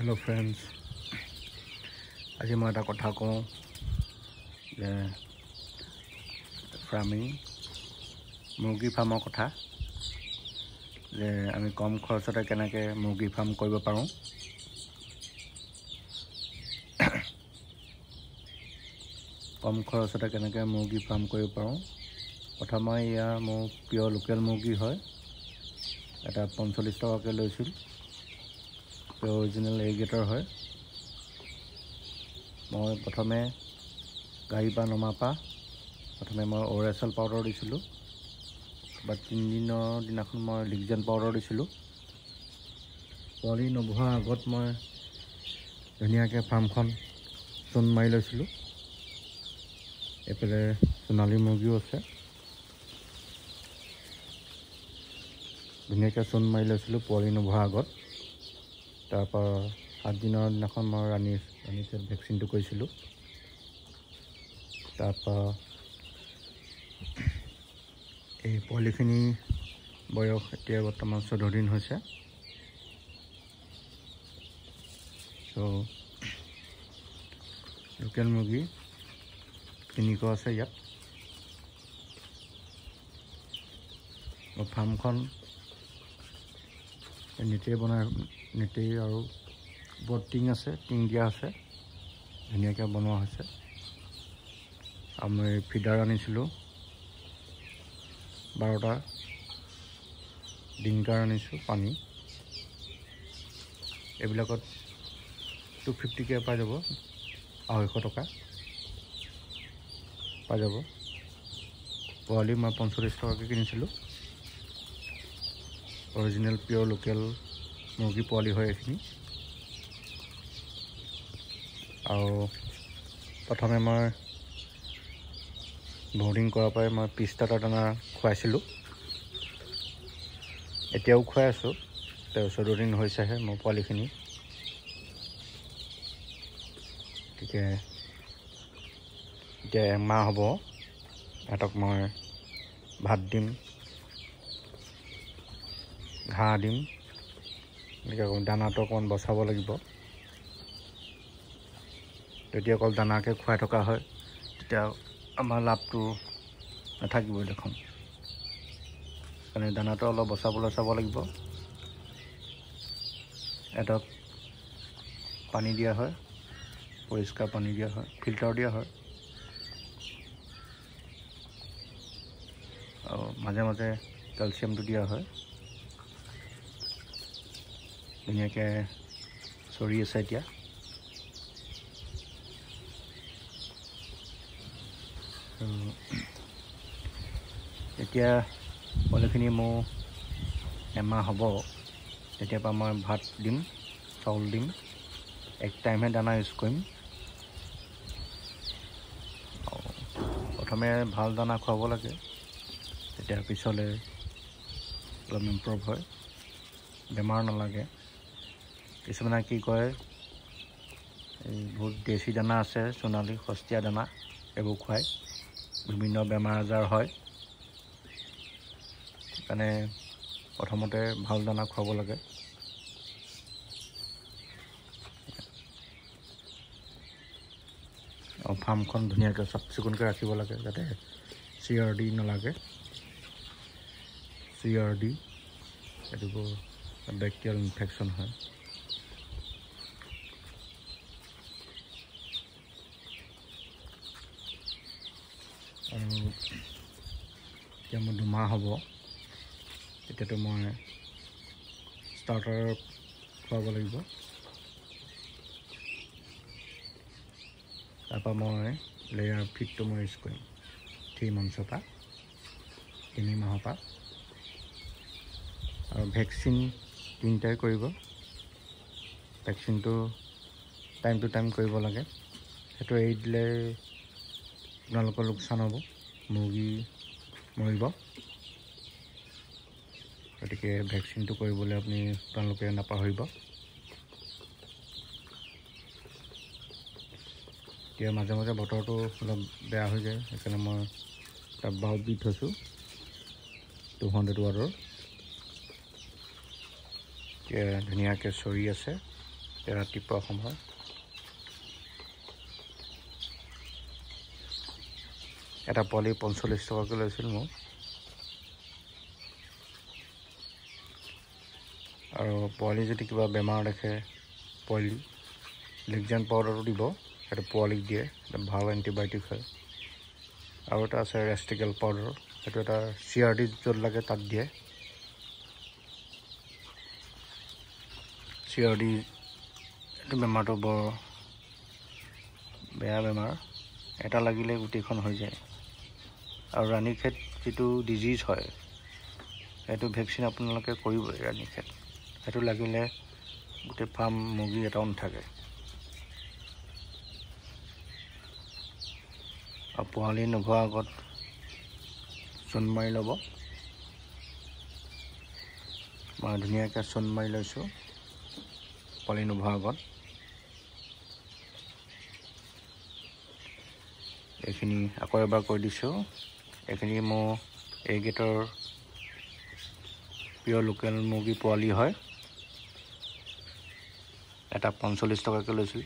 Hello friends, आज मैं এটা কথা কওঁ যে ফাৰ্মিং মুৰ্গী ফাৰ্মৰ কথা যে আমি কম খৰচতে কেনেকৈ মুৰ্গী ফাৰ্ম কৰিব পাৰোঁ। কম খৰচতে কেনেকৈ মুৰ্গী ফাৰ্ম কৰিব পাৰোঁ। প্ৰথমে ইয়া মোৰ পিয়ৰ লোকেল মুৰ্গী হয়, এটা 45 টকাকৈ লৈছিল। পিয়ৰ অৰিজিনেল এগ্ৰেটৰ হয়। মই প্ৰথমে গাড়ীৰ পৰা নমাৰ পৰা প্ৰথমে মই ORSL পাউডাৰ দিছিলোঁ, বা 3 দিনৰ দিনাখন মই লিগজেন পাউডাৰ দিছিলোঁ। পোৱালি নবহোৱাৰ আগত মই ধুনীয়াকৈ ফাৰ্মখন চূণ মাৰি লৈছিলোঁ। এইফালে সোণালী মুৰ্গীও আছে, ধুনীয়াকৈ চূণ মাৰি লৈছিলোঁ পোৱালি নবহোৱাৰ আগত। তাৰপৰা 7 দিনৰ দিনাখন মই ৰাণীতে ভেকচিনটো কৰিছিলোঁ। তাৰপৰা এই পোৱালিখিনি বয়স এতিয়া বৰ্তমান 14 দিন হৈছে। চ' লোকেল মুৰ্গী 300 আছে ইয়াত। ফাৰ্মখন নেটেই আৰু ওপৰত টিং আছে, টিং দিয়া আছে, ধুনীয়াকৈ বনোৱা হৈছে। আৰু মই ফিডাৰ আনিছিলোঁ 12টা, ডিংকাৰ আনিছোঁ পানী। এইবিলাকত 250কৈ পাই যাব, 250 টকা পাই যাব। পোৱালি মই 45 টকাকৈ কিনিছিলোঁ। অৰিজিনেল পিয়ৰ লোকেল মুৰ্গী পোৱালি হয় এইখিনি। আৰু প্ৰথমে মই বৰ্ডিং কৰাৰ পৰাই মই পিষ্টাৰ দানা খুৱাইছিলোঁ, এতিয়াও খুৱাই আছোঁ। 14 দিন হৈছেহে মোৰ পোৱালিখিনি। গতিকে এতিয়া এমাহ হ'ব সিহঁতক মই ভাত দিম, ঘাঁহ দিম। গতিকে দানাটো অকণমান বচাব লাগিব। যদি অকল দানাকে খুৱাই থকা হয় তেতিয়া আমাৰ লাভটো নাথাকিবই দেখোন। সেইকাৰণে দানাটো অলপ বচাবলৈ চাব লাগিব। সিহঁতক পানী দিয়া হয়, পৰিষ্কাৰ পানী দিয়া হয়, ফিল্টাৰ দিয়া হয়। আৰু মাজে মাজে কেলচিয়ামটো দিয়া হয়। ধুনীয়াকৈ চৰি আছে এতিয়া। এতিয়া পোৱালিখিনি মোৰ এমাহ হ'ব, তেতিয়াৰ পৰা মই ভাত দিম, চাউল দিম। এক টাইমহে দানা ইউজ কৰিম। প্ৰথমে ভাল দানা খুৱাব লাগে, তেতিয়া পিছলৈ অলপ ইম্প্ৰুভ হয়, বেমাৰ নালাগে। কিছুমানে কি কয়, এই বহুত দেশী দানা আছে, সোণালী সস্তীয়া দানা, এইবোৰ খুৱাই বিভিন্ন বেমাৰ আজাৰ হয়। সেইকাৰণে প্ৰথমতে ভাল দানা খুৱাব লাগে। আৰু ফাৰ্মখন ধুনীয়াকৈ চাফ চিকুণকৈ ৰাখিব লাগে, যাতে CRD নালাগে। CRD এইটো বেক্টেৰিয়েল ইনফেকশ্যন হয়। আৰু এতিয়া মোৰ 2 মাহ হ'ব, তেতিয়াতো মই ষ্টাৰ্টাৰ খুৱাব লাগিব। তাৰপৰা মই লেয়াৰ ফিডটো মই ইউজ কৰিম 3 মান্থছৰ পৰা, 3 মাহৰ পৰা। আৰু ভেকচিন 3টাই কৰিব। ভেকচিনটো টাইম টু টাইম কৰিব লাগে। সেইটো এৰি দিলে আপোনালোকৰ লোকচান হ'ব, মুৰ্গী মৰিব। গতিকে ভেকচিনটো কৰিবলৈ আপোনালোকে নাপাহৰিব। এতিয়া মাজে মাজে বতৰটো অলপ বেয়া হৈ যায়, সেইকাৰণে মই তাত বাল্ব দি থৈছোঁ 200 ৱাটৰ। এতিয়া ধুনীয়াকৈ চৰি আছে। ৰাতিপুৱা সময় এটা পোৱালি 45 টকাকৈ লৈছিল মোৰ। আৰু পোৱালি যদি কিবা বেমাৰ দেখে পোৱালি লিগজেন পাউডাৰটো দিব, সেইটো পোৱালিক দিয়ে, এটা ভাল এণ্টিবায়'টিক হয়। আৰু এটা আছে ৰেষ্টিকেল পাউডাৰ, সেইটো এটা CRD য'ত লাগে তাত দিয়ে। CRD এইটো বেমাৰটো বৰ বেয়া বেমাৰ, এটা লাগিলে গোটেইখন হৈ যায়। আৰু ৰাণীখেত যিটো ডিজিজ হয় সেইটো ভেকচিন আপোনালোকে কৰিবই। ৰাণীখেত সেইটো লাগিলে গোটেই ফাৰ্ম মুৰ্গী এটাও নাথাকে। আৰু পোৱালি নোঘোৱাৰ আগত চূণ মাৰি ল'ব। মই ধুনীয়াকৈ চূণ মাৰি লৈছোঁ পোৱালি নোঘোৱাৰ আগত। এইখিনি আকৌ এবাৰ কৈ দিছোঁ, এইখিনি মোৰ এই গেটৰ পিয়ৰ লোকেল মুৰ্গী পোৱালি হয়। এটা 45 টকাকৈ লৈছিল।